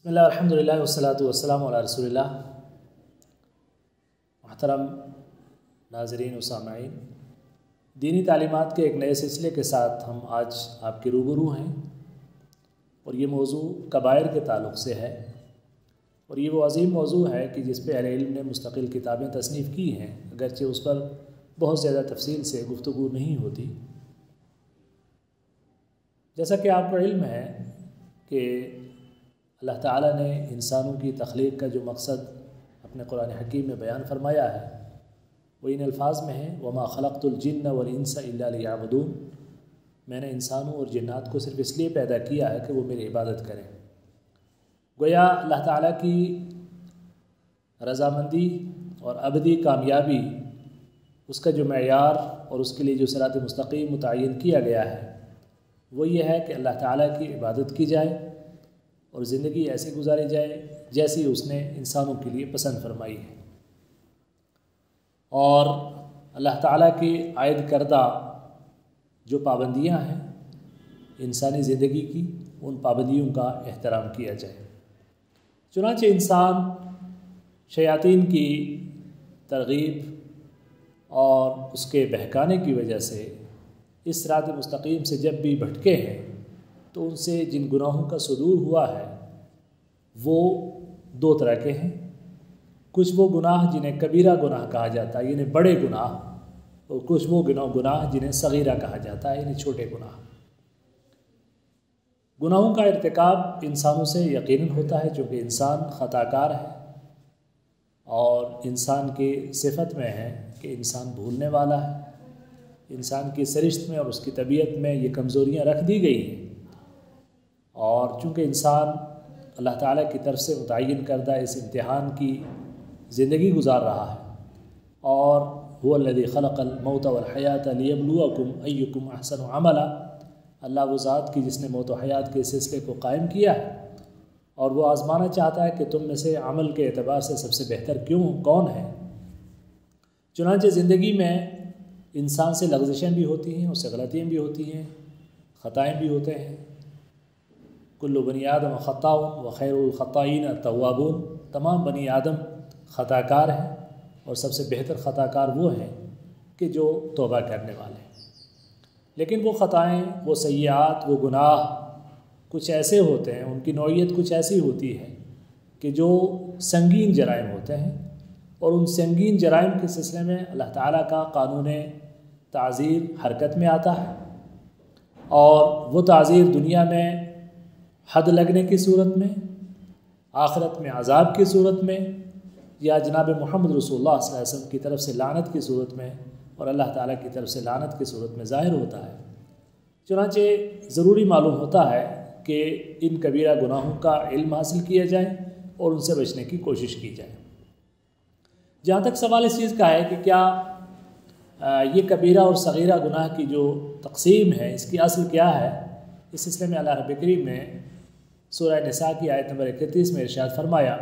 بسم اللہ الحمدللہ والصلاۃ والسلام علی رسول اللہ۔ محترم ناظرین و سامعین، دینی تعلیمات کے ایک نئے سلسلے کے ساتھ ہم آج آپ کے روبرو ہیں، اور یہ موضوع کبائر کے تعلق سے ہے، اور یہ وہ عظیم موضوع ہے کہ جس پہ اہل علم نے مستقل کتابیں تصنیف کی ہیں، اگرچہ اس پر بہت زیادہ تفصیل سے گفتگو نہیں ہوتی۔ جیسا کہ آپ کو علم ہے کہ اللہ تعالیٰ نے انسانوں کی تخلیق کا جو مقصد اپنے قرآن حکیم میں بیان فرمایا ہے وہ ان الفاظ میں ہے، وَمَا خَلَقْتُ الْجِنَّ وَالْإِنسَ إِلَّا لِيَعْبُدُونَ۔ میں نے انسانوں اور جنات کو صرف اس لیے پیدا کیا ہے کہ وہ میری عبادت کریں۔ گویا اللہ تعالیٰ کی رضامندی اور ابدی کامیابی، اس کا جو معیار اور اس کے لیے جو صراط مستقیم متعین کیا گیا ہے وہ یہ ہے کہ اللہ تعالیٰ کی عبادت کی جائے اور زندگی ایسی گزاری جائے جیسی اس نے انسانوں کے لیے پسند فرمائی ہے، اور اللہ تعالیٰ کی عائد کردہ جو پابندیاں ہیں انسانی زندگی کی، ان پابندیوں کا احترام کیا جائے۔ چنانچہ انسان شیاطین کی ترغیب اور اس کے بہکانے کی وجہ سے اس صراط مستقیم سے جب بھی بھٹکے ہیں تو ان سے جن گناہوں کا صدور ہوا ہے وہ دو طرح کے ہیں۔ کچھ وہ گناہ جنہیں کبیرہ گناہ کہا جاتا ہے یعنی بڑے گناہ، اور کچھ وہ گناہ جنہیں صغیرہ کہا جاتا ہے یعنی چھوٹے گناہ۔ گناہوں کا ارتکاب انسانوں سے یقیناً ہوتا ہے چونکہ انسان خطا کار ہے، اور انسان کی صفت میں ہے کہ انسان بھولنے والا ہے۔ انسان کی سرشت میں اور اس کی طبیعت میں یہ کمزوریاں رکھ دی گئی ہیں، اور چونکہ انسان اللہ تعالیٰ کی طرف سے متعین کردہ اس امتحان کی زندگی گزار رہا ہے، اور هو الذی خلق الموت والحیات لیبلوکم ایکم احسن عملا، اللہ وہ ذات کی جس نے موت و حیات کے سلسلے کو قائم کیا ہے، اور وہ آزمانا چاہتا ہے کہ تم میں سے عمل کے اعتبار سے سب سے بہتر کون ہے۔ چنانچہ زندگی میں انسان سے لغزشیں بھی ہوتی ہیں، اس سے غلطیاں بھی ہوتی ہیں، خطائیں بھی ہوتے ہیں۔ کل بنی آدم خطاء وخیر الخطائین التوابون، تمام بنی آدم خطا کار ہیں، اور سب سے بہتر خطا کار وہ ہیں کہ جو توبہ کرنے والے ہیں۔ لیکن وہ خطائیں، وہ سیئات، وہ گناہ کچھ ایسے ہوتے ہیں، ان کی نوعیت کچھ ایسی ہوتی ہے کہ جو سنگین جرائم ہوتے ہیں، اور ان سنگین جرائم کے سلسلے میں اللہ تعالیٰ کا قانون تعزیر حرکت میں آتا ہے، اور وہ تعزیر دنیا میں حد لگنے کی صورت میں، آخرت میں عذاب کی صورت میں، یا جناب محمد رسول اللہ صلی اللہ علیہ وسلم کی طرف سے لعنت کی صورت میں، اور اللہ تعالیٰ کی طرف سے لعنت کی صورت میں ظاہر ہوتا ہے۔ چنانچہ ضروری معلوم ہوتا ہے کہ ان کبیرہ گناہوں کا علم حاصل کیا جائے اور ان سے بچنے کی کوشش کی جائے۔ جہاں تک سوال اس چیز کا ہے کہ کیا یہ کبیرہ اور صغیرہ گناہ کی جو تقسیم ہے اس کی اصل کیا ہے، اس سلسلے میں اللہ رب کریم نے سورہ نساء کی آیت نمبر 31 میں ارشاد فرمایا،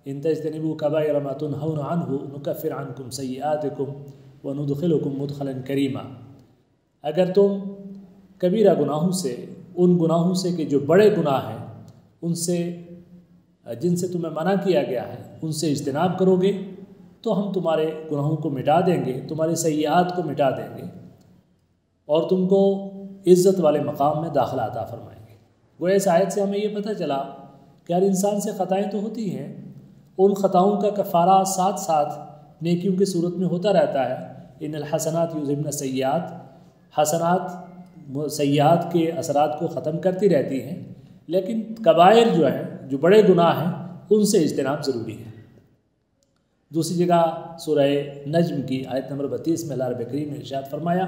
ان تجتنبوا کبائر ما تنہون عنہ نکفر عنکم سیئاتکم وندخلکم مدخلا کریما۔ اگر تم کبیرہ گناہوں سے، ان گناہوں سے کہ جو بڑے گناہ ہیں، ان سے جن سے تمہیں منع کیا گیا ہے، ان سے اجتناب کرو گے تو ہم تمہارے گناہوں کو مٹا دیں گے، تمہاری سیئات کو مٹا دیں گے، اور تم کو عزت والے مقام میں داخلہ عطا فرمائیں گے۔ گویا اس آیت سے ہمیں یہ پتہ چلا کہ ہر انسان سے خطائیں تو ہوتی ہیں، ان خطاؤں کا کفارہ ساتھ ساتھ نیکیوں کی صورت میں ہوتا رہتا ہے۔ ان الحسنات یذہبن السیئات، حسنات سیئات کے اثرات کو ختم کرتی رہتی ہیں، لیکن کبائر جو ہیں، جو بڑے گناہ ہیں، ان سے اجتناب ضروری ہے۔ دوسری جگہ سورہ نجم کی آیت نمبر 32 میں اللہ رب کریم نے ارشاد فرمایا،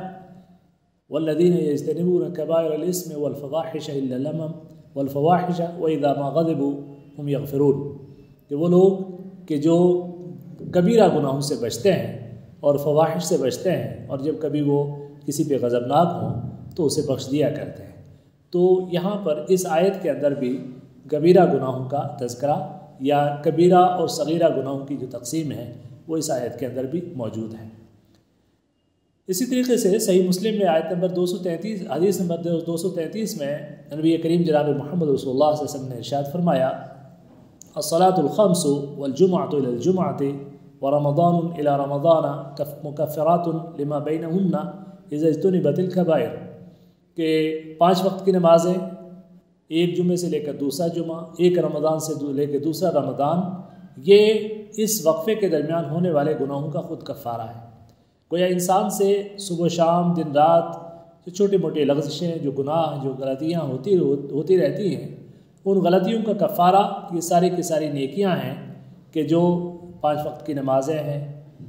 والذین یجتنبون کبائر الاسم والفواحش الا اللمم والفواحش واذا ما غضبوا هم یغفرون، کہ وہ لوگ کہ جو کبیرہ گناہوں سے بچتے ہیں اور فواحش سے بچتے ہیں، اور جب کبھی وہ کسی پہ غضبناک ہوں تو اسے بخش دیا کرتے ہیں۔ تو یہاں پر اس آیت کے اندر بھی کبیرہ گناہوں کا تذکرہ یا کبیرہ اور صغیرہ گناہوں کی جو تقسیم ہے وہ اس آیت کے اندر بھی موجود ہے۔ اسی طریقے سے صحیح مسلم میں آیت نمبر 233 حدیث نمبر 233 میں نبی کریم جناب محمد رسول اللہ صلی اللہ علیہ وسلم نے ارشاد فرمایا، الصلاۃ الخمس والجمعۃ الی الجمعۃ ورمضان الی رمضان مکفرات لما بینہن اذا اجتنبت الکبائر، کہ 5 وقت کی نمازیں ایک جمعے سے لے کر دوسرا جمعہ، ایک رمضان سے لے کے دوسرا رمضان، یہ اس وقفے کے درمیان ہونے والے گناہوں کا خود کفارہ ہے۔ گویا انسان سے صبح و شام دن رات جو چھوٹی موٹی لغزشیں، جو گناہ، جو غلطیاں ہوتی رہتی ہیں، ان غلطیوں کا کفارہ یہ ساری کی ساری نیکیاں ہیں کہ جو 5 وقت کی نمازیں ہیں،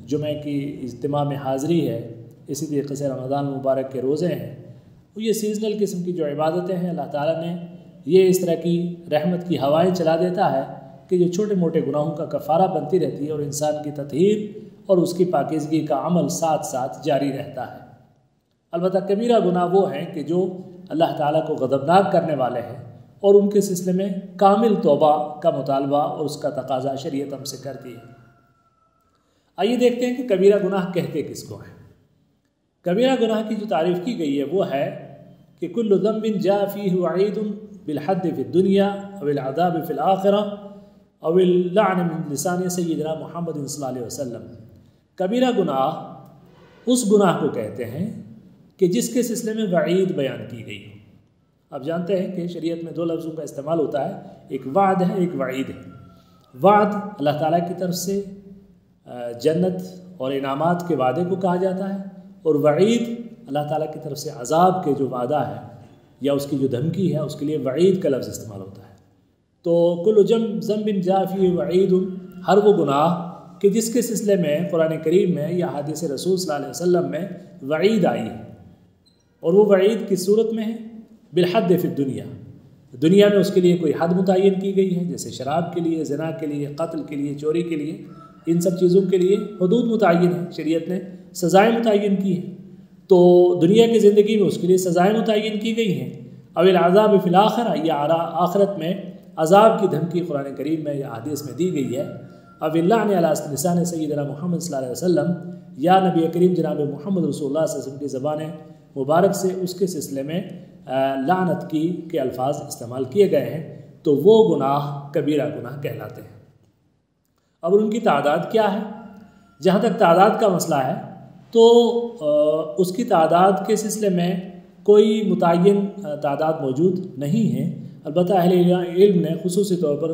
جمعہ کی اجتماع میں حاضری ہے، اسی طریقے سے رمضان مبارک کے روزے ہیں، یہ سیزنل قسم کی جو عبادتیں ہیں، اللہ تعالیٰ نے یہ اس طرح کی رحمت کی ہوائیں چلا دیتا ہے کہ جو چھوٹے موٹے گناہوں کا کفارہ بنتی رہتی ہے اور انسان کی تطہیر اور اس کی پاکیزگی کا عمل ساتھ ساتھ جاری رہتا ہے۔ البتہ کبیرہ گناہ وہ ہیں کہ جو اللہ تعالیٰ کو غضبناک کرنے والے ہیں اور ان کے سلسلے میں کامل توبہ کا مطالبہ اور اس کا تقاضا شریعت ہم سے کرتی ہے۔ آئیے دیکھتے ہیں کہ کبیرہ گناہ کہتے کس کو ہیں۔ کبیرہ گناہ کی جو تعریف کی گئی ہے وہ ہے کہ کل ذنب جاء فیہ وعید بالحد فی الدنیا او العذاب فی الآخرہ او اللعن من لسان سیدنا محمد صلی اللہ علیہ وسلم۔ کبیرہ گناہ اس گناہ کو کہتے ہیں کہ جس کے سلسلے میں وعید بیان کی گئی۔ آپ جانتے ہیں کہ شریعت میں 2 لفظوں کا استعمال ہوتا ہے، ایک وعد ہے، ایک وعید ہے۔ وعد اللہ تعالیٰ کی طرف سے جنت اور انعامات کے وعدے کو کہا جاتا ہے، اور وعید اللہ تعالیٰ کی طرف سے عذاب کے جو وعدہ ہے یا اس کی جو دھمکی ہے، اس کے لیے وعید کا لفظ استعمال ہوتا ہے۔ تو کل ذنب جاء فیہ وعید، ہر وہ گناہ کہ جس کے سلسلے میں قرآن کریم میں یا حدیث رسول صلی اللہ علیہ وسلم میں وعید آئی ہے، اور وہ وعید کس صورت میں ہے؟ بالحد فی الدنیا، دنیا میں اس کے لیے کوئی حد متعین کی گئی ہے، جیسے شراب کے لیے، زنا کے لیے، قتل کے لیے، چوری کے لیے، ان سب چیزوں کے لیے حدود متعین ہیں، شریعت نے سزائیں متعین کی ہیں۔ تو دنیا کی زندگی میں اس کے لیے سزائیں متعین کی گئی ہیں۔ او العذاب فی الآخرہ، یا آخرت میں عذاب کی دھمکی قرآن کریم میں یا حدیث میں دی گئی ہے۔ او اللعن علی لسان سیدنا محمد صلی اللہ علیہ وسلم، یا نبی کریم جناب محمد رسول اللہ صلی اللہ علیہ وسلم کی زبان مبارک سے اس کے سلسلے میں لعنت کے الفاظ استعمال کیے گئے ہیں، تو وہ گناہ کبیرہ گناہ کہلاتے ہیں۔ اب ان کی تعداد کیا ہے؟ جہاں تک تعداد کا مسئلہ ہے تو اس کی تعداد کے سلسلے میں کوئی متعین تعداد موجود نہیں ہے۔ البتہ اہل علم نے خصوصی طور پر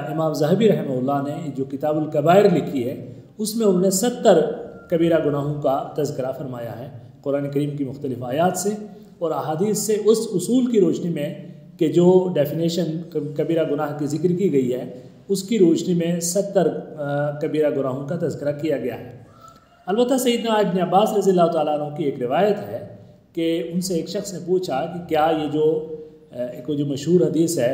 امام ذہبی رحمہ اللہ نے جو کتاب الکبائر لکھی ہے، اس میں انہوں نے 70 کبیرہ گناہوں کا تذکرہ فرمایا ہے، قرآن کریم کی مختلف آیات سے اور احادیث سے، اس اصول کی روشنی میں کہ جو ڈیفینیشن کبیرہ گناہ کی ذکر کی گئی ہے اس کی روشنی میں 70 کبیرہ گناہوں کا تذکرہ کیا گیا ہے۔ البتہ سیدنا ابن عباس رضی اللہ تعالیٰ عنہ کی ایک روایت ہے کہ ان سے ایک شخص نے پوچھا کہ کیا یہ جو مشہور حدیث ہے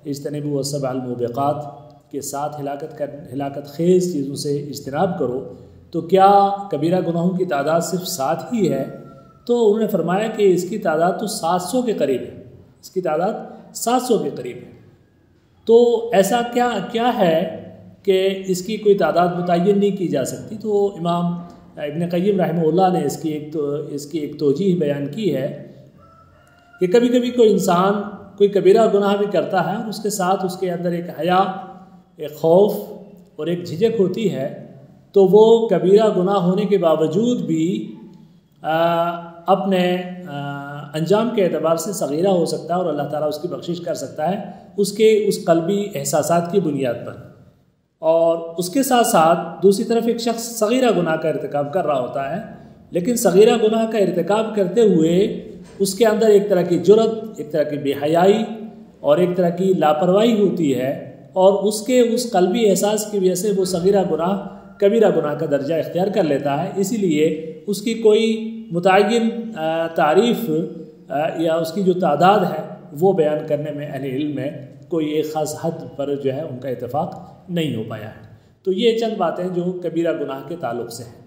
اجتنبوا السبع الموبقات کے ساتھ ہلاکت خیز چیزوں سے اجتناب کرو، تو کیا کبیرہ گناہوں کی تعداد صرف 7 ہی ہے؟ تو انہوں نے فرمایا کہ اس کی تعداد تو 700 کے قریب ہے، اس کی تعداد 700 کے قریب ہے۔ تو ایسا کیا ہے کہ اس کی کوئی تعداد متعین نہیں کی جا سکتی؟ تو امام ابن قیم رحمہ اللہ نے اس کی ایک توجیہ بیان کی ہے کہ کبھی کبھی کوئی انسان کوئی کبیرہ گناہ بھی کرتا ہے اور اس کے ساتھ اس کے اندر ایک حیا، ایک خوف اور ایک جھجک ہوتی ہے، تو وہ کبیرہ گناہ ہونے کے باوجود بھی اپنے انجام کے اعتبار سے صغیرہ ہو سکتا ہے اور اللہ تعالیٰ اس کی بخشش کر سکتا ہے اس قلبی احساسات کی بنیاد پر۔ اور اس کے ساتھ ساتھ دوسری طرف ایک شخص صغیرہ گناہ کا ارتکاب کر رہا ہوتا ہے، لیکن صغیرہ گناہ کا ارتکاب کرتے ہوئے اس کے اندر ایک طرح کی جرأت، ایک طرح کی بے حیائی اور ایک طرح کی لاپرواہی ہوتی ہے، اور اس قلبی احساس کی وجہ سے وہ صغیرہ گناہ کبیرہ گناہ کا درجہ اختیار کر لیتا ہے۔ اسی لیے اس کی کوئی متعین تعریف یا اس کی جو تعداد ہے وہ بیان کرنے میں اہل علم میں کوئی ایک خاص حد پر جو ہے ان کا اتفاق نہیں ہو پایا ہے۔ تو یہ چند باتیں جو کبیرہ گناہ کے تعلق سے ہیں۔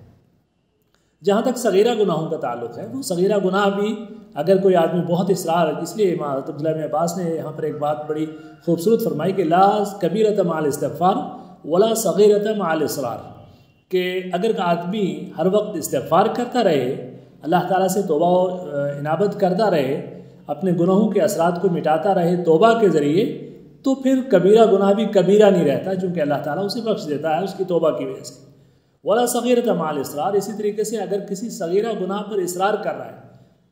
جہاں تک صغیرہ گناہوں کا تعلق ہے، وہ صغیرہ گناہ بھی اگر کوئی آدمی بہت اصرار ہے، اس لیے امام عبداللہ بن عباس نے یہاں پر ایک بات بڑی خوبصورت فرمائی کہ لا کبیرۃ مع الاستغفار ولا صغیرۃ مع الاصرار، کہ اگر آدمی ہر وقت استغفار کرتا رہے، اللہ تعالیٰ سے توبہ و انابت کرتا رہے، اپنے گناہوں کے اثرات کو مٹاتا رہے توبہ کے ذریعے، تو پھر کبیرہ گناہ بھی کبیرہ نہیں رہتا، چونکہ اللہ تعالیٰ اسے بخش دیتا ہے اس کی توبہ کی وجہ سے۔ ولا صغیرۃ مع الاصرار، اسی طریقے سے اگر کسی صغیرہ گناہ پر اصرار کر رہا ہے،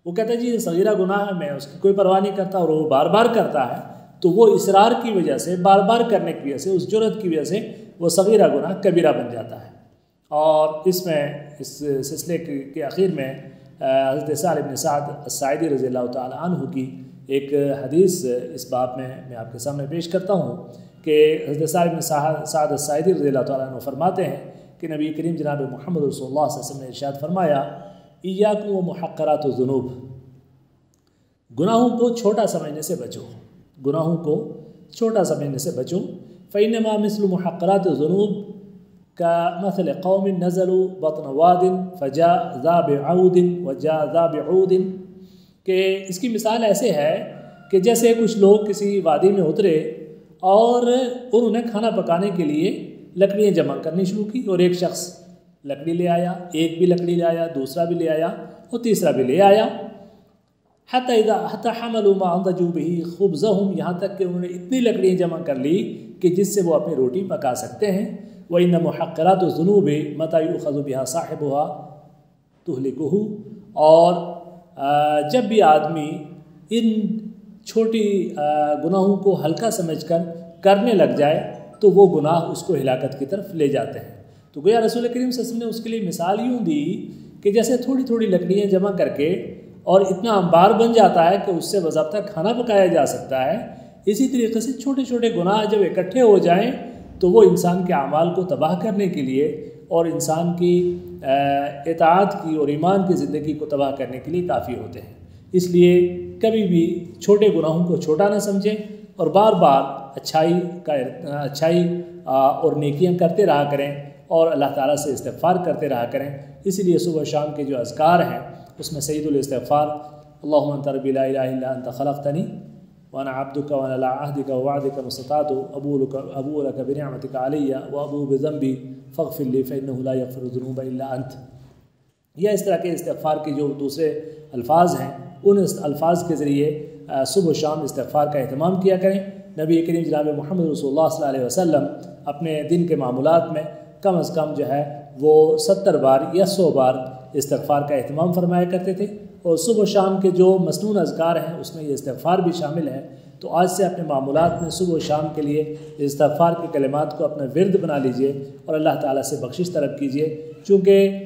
وہ کہتا ہے جی یہ صغیرہ گناہ ہے، میں اس کی کوئی پرواہ نہیں کرتا، اور وہ بار بار کرتا ہے، تو وہ اصرار کی وجہ سے، بار بار کرنے کی وجہ سے، اس جرأت کی وجہ سے وہ صغیرہ گناہ کبیرہ بن جاتا ہے۔ اور اس میں اس سلسلے کے آخر میں حضرت سہل بن سعد الساعدی رضی اللہ تعالی عنہ کی ایک حدیث اس باب میں آپ کے سامنے پیش کرتا ہوں کہ حضرت سہل بن سعد الساعدی رضی اللہ تعالیٰ عنہ فرماتے ہیں کہ نبی کریم جناب محمد رسول اللہ صلی اللہ علیہ وسلم نے ارشاد فرمایا، ایاکم ومحقرات الذنوب، گناہوں کو چھوٹا سمجھنے سے بچو، گناہوں کو چھوٹا سمجھنے سے بچو، فإنما مثل محقرات الذنوب كمثل قوم نزلوا بطن واد فجاء ذا بعود وجاء ذا بعود، کہ اس کی مثال ایسے ہے کہ جیسے کچھ لوگ کسی وادی میں اترے اور انہوں نے کھانا پکانے کے لیے لکڑیاں جمع کرنی شروع کی، اور ایک شخص لکڑی لے آیا، ایک بھی لکڑی لے آیا، دوسرا بھی لے آیا اور تیسرا بھی لے آیا، حتی حملوا ما انضجوا به خبزهم، یہاں تک کہ انہوں نے اتنی لکڑیاں جمع کر لی کہ جس سے وہ اپنی روٹی پکا سکتے ہیں۔ وَإِنَّ مُحَقِّرَاتُ الذُّنُوبِ مَتَى يُؤْخَذُ بِهَا صَاحِبُهَا تُهْلِكُهُ، اور جب بھی آدمی ان چھوٹی گناہوں کو ہلکا سمجھ کر کرنے لگ جائے تو وہ گناہ اس کو ہلاکت کی طرف لے جاتے ہیں۔ تو گویا رسول کریم صلی اللہ علیہ وسلم نے اس کے لیے مثال یوں دی کہ جیسے تھوڑی تھوڑی لکڑیاں جمع کر کے اور اتنا انبار بن جاتا ہے کہ اس سے باضابطہ کھانا پکایا جا سکتا ہے، اسی طریقے سے چھوٹے چھوٹے گناہ جب اکٹھے ہو جائیں تو وہ انسان کے اعمال کو تباہ کرنے کے لیے اور انسان کی اطاعت کی اور ایمان کی زندگی کو تباہ کرنے کے لیے کافی ہوتے ہیں۔ اس لیے کبھی بھی چھوٹے گناہوں کو چھوٹا نہ سمجھیں اور بار بار اچھائی اور نیکیاں کرتے رہا کریں اور اللہ تعالیٰ سے استغفار کرتے رہا کریں۔ اسی لیے صبح شام کے جو اذکار ہیں اس میں سید الاستغفار، اللہم انت ربی لا الہ الا انت خلقتنی وانا عبدک وانا علی عہدک ووعدک ما استطعت ابوء لک بنعمتک علی وابوء بذنبی فاغفر لی فانہ لا یغفر الذنوب الا انت، یا اس طرح کے استغفار کے جو دوسرے الفاظ ہیں ان الفاظ کے ذریعے صبح و شام استغفار کا اہتمام کیا کریں۔ نبی کریم جناب محمد رسول اللہ صلی اللہ علیہ وسلم اپنے دن کے معمولات میں کم از کم جو ہے وہ 70 بار یا 100 بار استغفار کا اہتمام فرمایا کرتے تھے، اور صبح و شام کے جو مسنون اذکار ہیں اس میں یہ استغفار بھی شامل ہے۔ تو آج سے اپنے معمولات میں صبح و شام کے لیے استغفار کے کلمات کو اپنا ورد بنا لیجئے اور اللہ تعالیٰ سے بخشش طلب کیجئے، چونکہ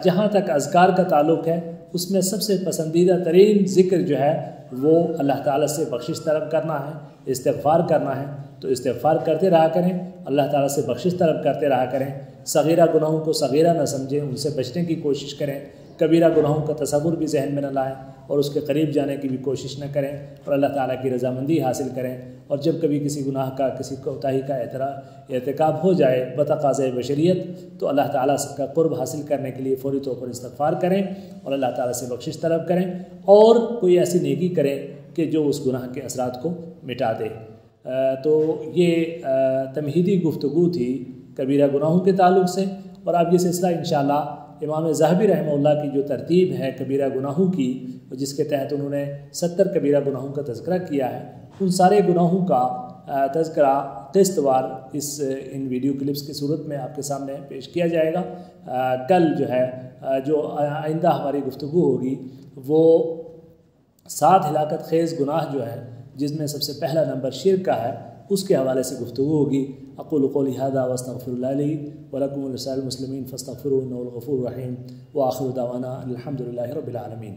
جہاں تک اذکار کا تعلق ہے اس میں سب سے پسندیدہ ترین ذکر جو ہے وہ اللہ تعالیٰ سے بخشش طلب کرنا ہے، استغفار کرنا ہے۔ تو استغفار کرتے رہا کریں، اللہ تعالیٰ سے بخشش طلب کرتے رہا کریں، صغیرہ گناہوں کو صغیرہ نہ سمجھیں، ان سے بچنے کی کوشش کریں، کبیرہ گناہوں کا تصور بھی ذہن میں نہ لائیں اور اس کے قریب جانے کی بھی کوشش نہ کریں، اور اللہ تعالیٰ کی رضامندی حاصل کریں۔ اور جب کبھی کسی گناہ کا، کسی کوتاہی کا ارتکاب ہو جائے بتقاضۂ بشریت، تو اللہ تعالیٰ کا قرب حاصل کرنے کے لیے فوری طور پر استغفار کریں اور اللہ تعالیٰ سے بخشش طلب کریں، اور کوئی ایسی نیکی کریں کہ جو اس گناہ کے اثرات کو مٹا دے۔ تو یہ تمہیدی گفتگو تھی کبیرہ گناہوں کے تعلق سے، اور اب یہ سلسلہ انشاءاللہ امام ذہبی رحمہ اللہ کی جو ترتیب ہے کبیرہ گناہوں کی، جس کے تحت انہوں نے 70 کبیرہ گناہوں کا تذکرہ کیا ہے، ان سارے گناہوں کا تذکرہ قسط وار ان ویڈیو کلپس کی صورت میں آپ کے سامنے پیش کیا جائے گا۔ کل جو ہے جو آئندہ ہماری گفتگو ہوگی وہ 7 ہلاکت خیز گناہ جو ہے، جس میں سب سے پہلا نمبر شرک کا ہے، اس کے حوالے سے گفتگو ہوگی۔ اقول قولی ھذا واستغفر اللہ لی ولکم ولسائر المسلمین فاستغفروہ انہ الغفور الرحیم، وآخر دعوانا الحمد للہ رب العالمین۔